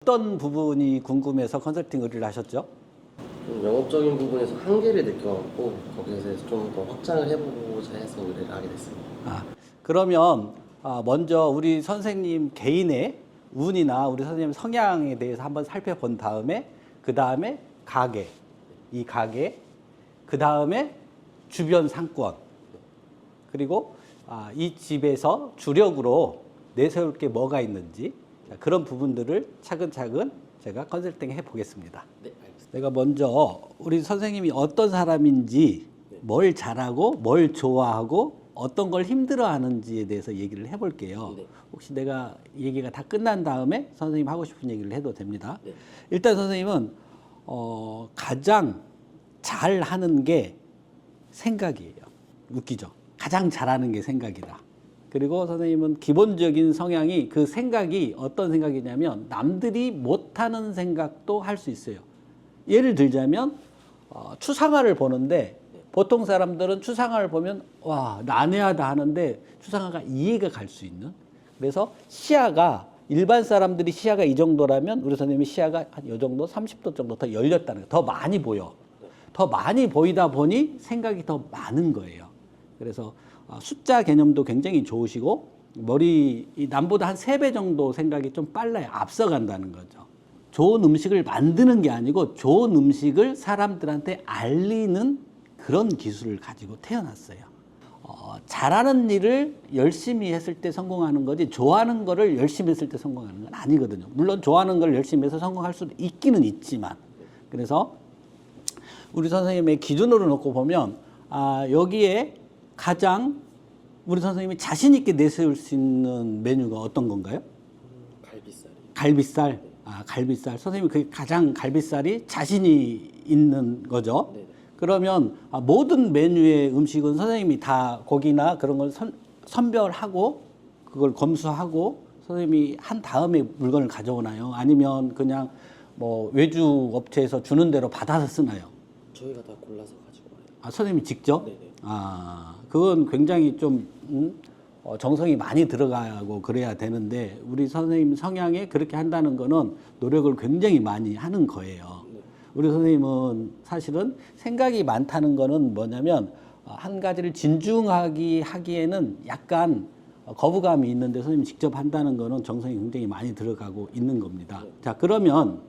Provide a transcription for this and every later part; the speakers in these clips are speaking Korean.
어떤 부분이 궁금해서 컨설팅 의뢰를 하셨죠? 좀 영업적인 부분에서 한계를 느껴갖고 거기에서 좀 더 확장을 해보고자 해서 의뢰를 하게 됐습니다. 그러면 먼저 우리 선생님 개인의 운이나 우리 선생님 성향에 대해서 한번 살펴본 다음에 그 다음에 가게, 이 가게, 그 다음에 주변 상권, 그리고 이 집에서 주력으로 내세울 게 뭐가 있는지 그런 부분들을 차근차근 제가 컨설팅 해보겠습니다. 네, 알겠습니다. 내가 먼저 우리 선생님이 어떤 사람인지, 뭘 잘하고 뭘 좋아하고 어떤 걸 힘들어하는지에 대해서 얘기를 해볼게요. 네. 혹시 내가 얘기가 다 끝난 다음에 선생님 하고 싶은 얘기를 해도 됩니다. 네. 일단 선생님은 가장 잘하는 게 생각이에요. 웃기죠? 가장 잘하는 게 생각이다. 그리고 선생님은 기본적인 성향이 그 생각이 어떤 생각이냐면 남들이 못하는 생각도 할 수 있어요. 예를 들자면 추상화를 보는데 보통 사람들은 추상화를 보면 와 난해하다 하는데 추상화가 이해가 갈 수 있는, 그래서 시야가 일반 사람들이 시야가 이 정도라면 우리 선생님이 시야가 한 이 정도 30도 정도 더 열렸다는 거예요. 더 많이 보여. 더 많이 보이다 보니 생각이 더 많은 거예요. 그래서 숫자 개념도 굉장히 좋으시고 남보다 한 3배 정도 생각이 좀 빨라요. 앞서간다는 거죠. 좋은 음식을 만드는 게 아니고 좋은 음식을 사람들한테 알리는 그런 기술을 가지고 태어났어요. 잘하는 일을 열심히 했을 때 성공하는 거지 좋아하는 거를 열심히 했을 때 성공하는 건 아니거든요. 물론 좋아하는 걸 열심히 해서 성공할 수도 있기는 있지만, 그래서 우리 선생님의 기준으로 놓고 보면 여기에 가장 우리 선생님이 자신 있게 내세울 수 있는 메뉴가 어떤 건가요? 갈비살이. 갈비살. 갈비살. 선생님이 그게 가장 갈비살이 자신이 있는 거죠. 네네. 그러면 모든 메뉴의 음식은 선생님이 다 고기나 그런 걸 선별하고 그걸 검수하고 선생님이 한 다음에 물건을 가져오나요? 아니면 그냥 뭐 외주 업체에서 주는 대로 받아서 쓰나요? 저희가 다 골라서 가지고 와요. 선생님이 직접? 네네. 그건 굉장히 좀 정성이 많이 들어가고 그래야 되는데 우리 선생님 성향에 그렇게 한다는 거는 노력을 굉장히 많이 하는 거예요. 네. 우리 선생님은 사실은 생각이 많다는 거는 뭐냐면 한 가지를 진중하게 하기에는 약간 거부감이 있는데 선생님이 직접 한다는 거는 정성이 굉장히 많이 들어가고 있는 겁니다. 네. 자, 그러면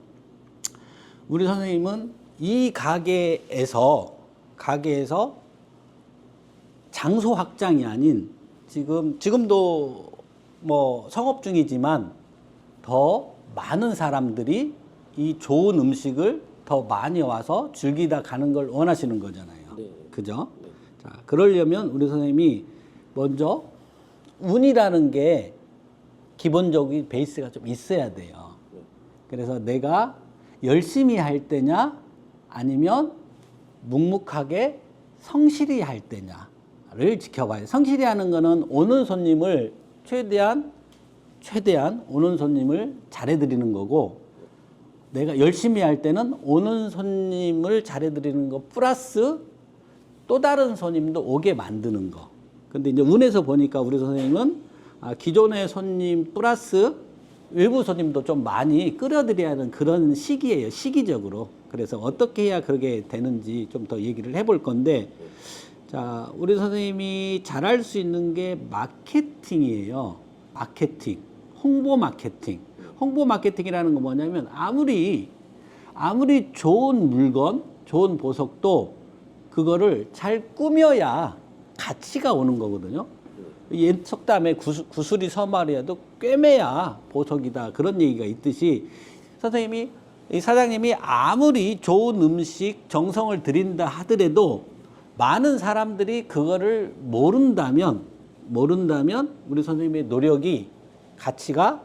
우리 선생님은 이 가게에서 장소 확장이 아닌 지금도 뭐 성업 중이지만 더 많은 사람들이 이 좋은 음식을 더 많이 와서 즐기다 가는 걸 원하시는 거잖아요. 네. 그죠? 네. 자, 그러려면 우리 선생님이 먼저 운이라는 게 기본적인 베이스가 좀 있어야 돼요. 네. 그래서 내가 열심히 할 때냐 아니면 묵묵하게 성실히 할 때냐를 지켜봐야 돼. 성실히 하는 거는 오는 손님을 최대한 오는 손님을 잘해드리는 거고, 내가 열심히 할 때는 오는 손님을 잘해드리는 거 플러스 또 다른 손님도 오게 만드는 거. 근데 이제 운에서 보니까 우리 선생님은 기존의 손님 플러스 외부 손님도 좀 많이 끌어들여야 하는 그런 시기예요. 시기적으로. 그래서 어떻게 해야 그렇게 되는지 좀 더 얘기를 해볼 건데, 자, 우리 선생님이 잘할 수 있는 게 마케팅이에요. 마케팅. 홍보 마케팅. 홍보 마케팅이라는 건 뭐냐면 아무리 좋은 물건, 좋은 보석도 그거를 잘 꾸며야 가치가 오는 거거든요. 옛 속담에 구슬이 서말이라도 꿰매야 보석이다, 그런 얘기가 있듯이 이 사장님이 아무리 좋은 음식 정성을 들인다 하더라도 많은 사람들이 그거를 모른다면 우리 선생님의 노력이 가치가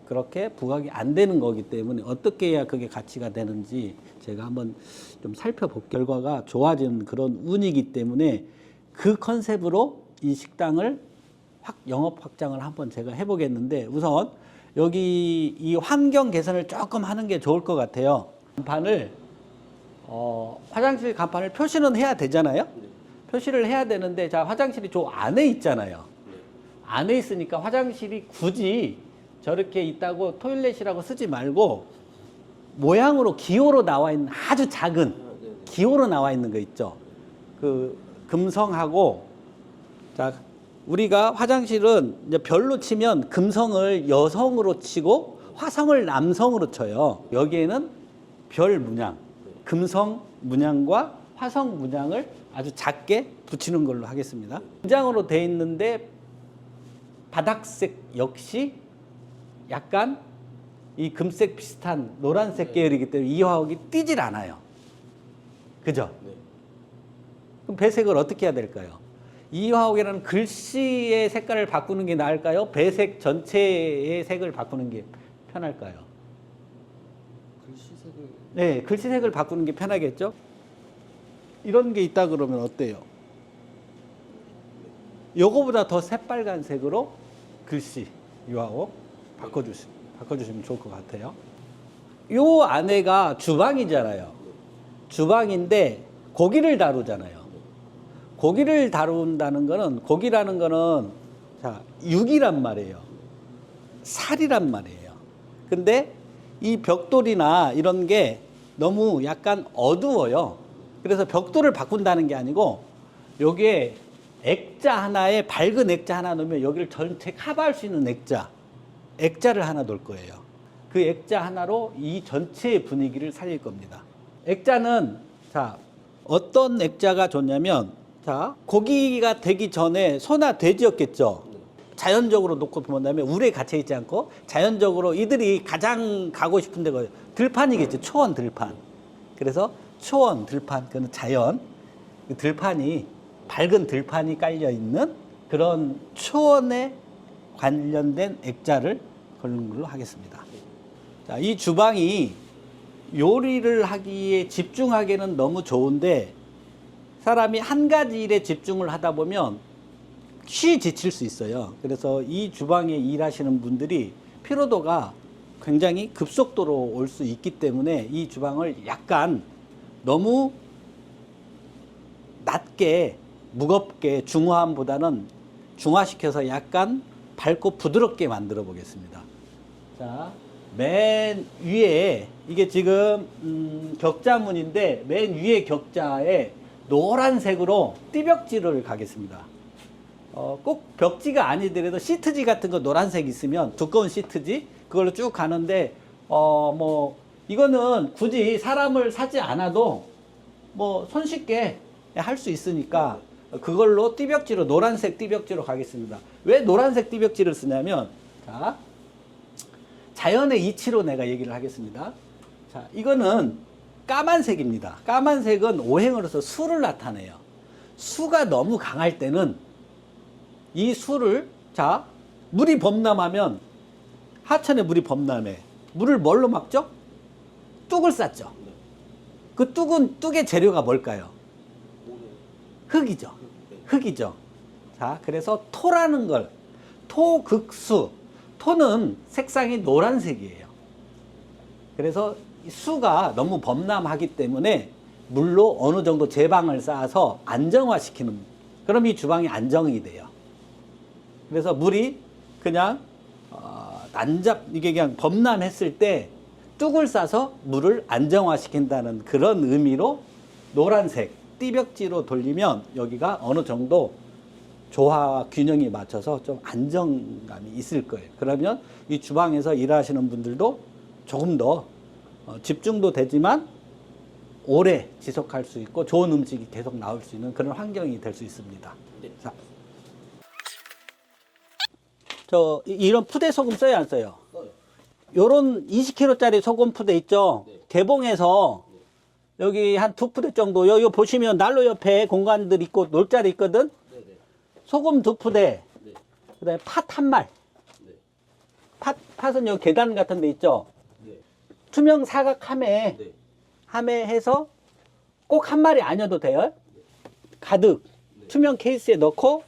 그렇게 부각이 안 되는 거기 때문에 어떻게 해야 그게 가치가 되는지 제가 한번 좀 살펴볼 결과가 좋아지는 그런 운이기 때문에 그 컨셉으로 이 식당을 영업 확장을 한번 제가 해보겠는데, 우선 여기 이 환경 개선을 조금 하는 게 좋을 것 같아요. 간판을 화장실 간판을 표시는 해야 되잖아요. 표시를 해야 되는데, 자, 화장실이 저 안에 있잖아요. 안에 있으니까 화장실이 굳이 저렇게 있다고 토일렛이라고 쓰지 말고 모양으로 기호로 나와 있는 아주 작은 기호로 나와 있는 거 있죠. 그 금성하고 자 우리가 화장실은 이제 별로 치면 금성을 여성으로 치고 화성을 남성으로 쳐요. 여기에는 별 문양, 금성 문양과 화성 문양을 아주 작게 붙이는 걸로 하겠습니다. 문장으로 돼 있는데 바닥색 역시 약간 이 금색 비슷한 노란색 계열이기 때문에 이 화학이 띄질 않아요. 그죠? 네. 그럼 배색을 어떻게 해야 될까요? 이 화학이라는 글씨의 색깔을 바꾸는 게 나을까요? 배색 전체의 색을 바꾸는 게 편할까요? 글씨색을 네, 글씨색을 바꾸는 게 편하겠죠? 이런 게 있다 그러면 어때요? 요거보다 더 새빨간색으로 글씨 유화호 바꿔주시면 좋을 것 같아요. 요 안에가 주방이잖아요. 주방인데 고기를 다루잖아요. 고기를 다룬다는 거는 고기라는 거는 자 육이란 말이에요. 살이란 말이에요. 근데 이 벽돌이나 이런 게 너무 약간 어두워요. 그래서 벽돌을 바꾼다는 게 아니고 여기에 액자 하나에 밝은 액자 하나 넣으면 여기를 전체 커버할 수 있는 액자를 하나 놓을 거예요. 그 액자 하나로 이 전체의 분위기를 살릴 겁니다. 액자는 자 어떤 액자가 좋냐면 자 고기가 되기 전에 소나 돼지였겠죠. 자연적으로 놓고 본다면 울에 갇혀 있지 않고 자연적으로 이들이 가장 가고 싶은 데가 들판이겠죠. 초원 들판. 그래서 초원 들판 그는 자연 그 들판이 밝은 들판이 깔려 있는 그런 초원에 관련된 액자를 걸는 걸로 하겠습니다. 자, 이 주방이 요리를 하기에 집중하기에는 너무 좋은데 사람이 한 가지 일에 집중을 하다 보면 쉬 지칠 수 있어요. 그래서 이 주방에 일하시는 분들이 피로도가 굉장히 급속도로 올 수 있기 때문에 이 주방을 약간 너무 낮게 무겁게 중화함보다는 중화시켜서 약간 밝고 부드럽게 만들어 보겠습니다. 자, 맨 위에 이게 지금 격자문인데 맨 위에 격자에 노란색으로 띠벽지를 가겠습니다. 꼭 벽지가 아니더라도 시트지 같은 거 노란색 있으면 두꺼운 시트지 그걸로 쭉 가는데 뭐 이거는 굳이 사람을 사지 않아도 뭐 손쉽게 할 수 있으니까 그걸로 띠벽지로 노란색 띠벽지로 가겠습니다. 왜 노란색 띠벽지를 쓰냐면 자 자연의 이치로 내가 얘기를 하겠습니다. 자 이거는 까만색입니다. 까만색은 오행으로서 수를 나타내요. 수가 너무 강할 때는 이 수를 자 물이 범람하면 하천에 물이 범람해 물을 뭘로 막죠? 뚝을 쌓죠. 그 뚝의 재료가 뭘까요? 흙이죠. 흙이죠. 자 그래서 토라는 걸 토극수 토는 색상이 노란색이에요. 그래서 수가 너무 범람하기 때문에 물로 어느 정도 제방을 쌓아서 안정화시키는 그럼 이 주방이 안정이 돼요. 그래서 물이 그냥 이게 그냥 범람했을 때 뚝을 싸서 물을 안정화시킨다는 그런 의미로 노란색 띠벽지로 돌리면 여기가 어느 정도 조화와 균형이 맞춰서 좀 안정감이 있을 거예요. 그러면 이 주방에서 일하시는 분들도 조금 더 집중도 되지만 오래 지속할 수 있고 좋은 음식이 계속 나올 수 있는 그런 환경이 될 수 있습니다. 네. 자, 이런 푸대 소금 써요, 안 써요? 써요. 요런 20kg짜리 소금 푸대 있죠? 네. 개봉해서 여기 한 2푸대 정도, 요 보시면 난로 옆에 공간들 있고 놀 자리 있거든? 네네. 소금 2푸대, 네. 그 다음에 팥 1말. 네. 팥은 요 계단 같은 데 있죠? 네. 투명 사각 함에, 네. 함에 해서 꼭 1마리 아니어도 돼요. 가득 투명 케이스에 넣고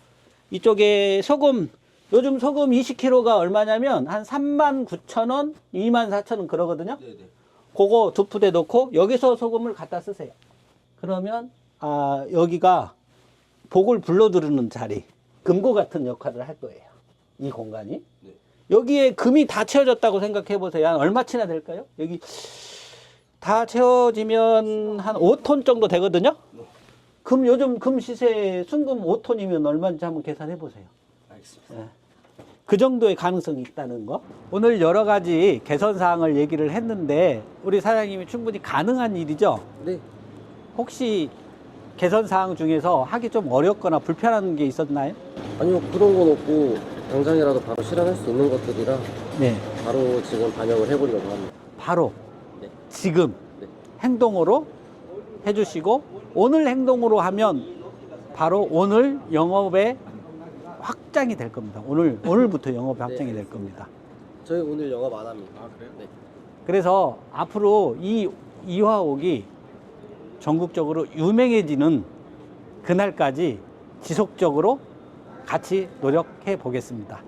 이쪽에 소금, 요즘 소금 20kg가 얼마냐면 한 39,000원, 24,000원 그러거든요. 네네. 그거 2푸대 넣고 여기서 소금을 갖다 쓰세요. 그러면 여기가 복을 불러들이는 자리, 금고 같은 역할을 할 거예요. 이 공간이. 네. 여기에 금이 다 채워졌다고 생각해 보세요. 한 얼마치나 될까요? 여기 다 채워지면 한 5톤 정도 되거든요. 금 요즘 금 시세 순금 5톤이면 얼마인지 한번 계산해 보세요. 알겠습니다. 그 정도의 가능성이 있다는 거. 오늘 여러 가지 개선 사항을 얘기를 했는데 우리 사장님이 충분히 가능한 일이죠. 네. 혹시 개선 사항 중에서 하기 좀 어렵거나 불편한 게 있었나요? 아니요, 그런 건 없고 당장이라도 바로 실현할 수 있는 것들이라 네. 바로 지금 반영을 해보려고 합니다. 바로 네. 지금 네. 행동으로 해주시고 오늘 행동으로 하면 바로 오늘 영업에 확장이 될 겁니다. 오늘부터 영업이 확장이 될 겁니다. 저희 오늘 영업 안 합니다. 아, 그래요? 네. 그래서 앞으로 이 이화옥이 전국적으로 유명해지는 그날까지 지속적으로 같이 노력해 보겠습니다.